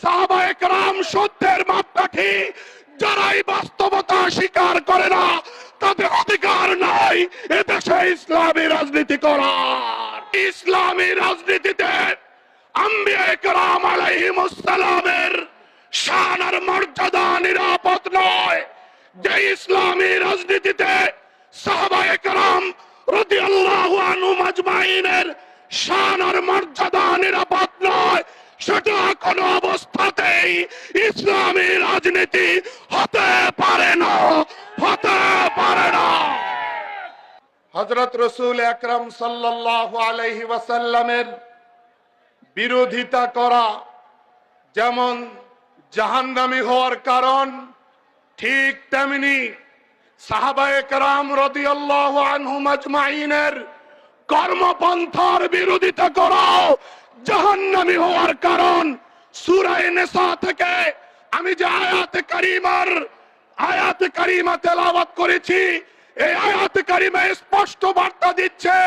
সাহাবায়ে কেরাম সত্যের মাপকাঠি, যারাই বাস্তবতা স্বীকার করে না তাদের অধিকার নাই এদেশে ইসলামী রাজনীতি করার। ইসলামী রাজনীতিতে আম্বিয়ায়ে কেরাম আলাইহিমুস সালামের শান আর মর্যাদা নিরাপদ নয়। যে ইসলামী রাজনীতিতে সাহাবায়ে কেরাম রাদিয়াল্লাহু আনহুম আজমাইনের শান আর মর্যাদা নিরাপদ নয়, সেটা কোনো অবস্থাতেই ইসলামী রাজনীতি হতে পারে না, হতে পারে না। হযরত রাসূল আকরাম সাল্লাল্লাহু আলাইহি ওয়াসাল্লামের বিরোধিতা করা যেমন জাহান্নামী হওয়ার কারণ, ঠিক তেমনি সাহাবায়ে কেরাম রাদিয়াল্লাহু আনহুম আজমাইনের কর্মপন্থার বিরোধিতা করা জাহান্নামী হওয়ার কারণ। সূরা নিসা থেকে আমি যে আয়াতে কারিমা তেলাওয়াত করেছি, এই আয়াতে কারিমা স্পষ্ট বার্তা দিচ্ছে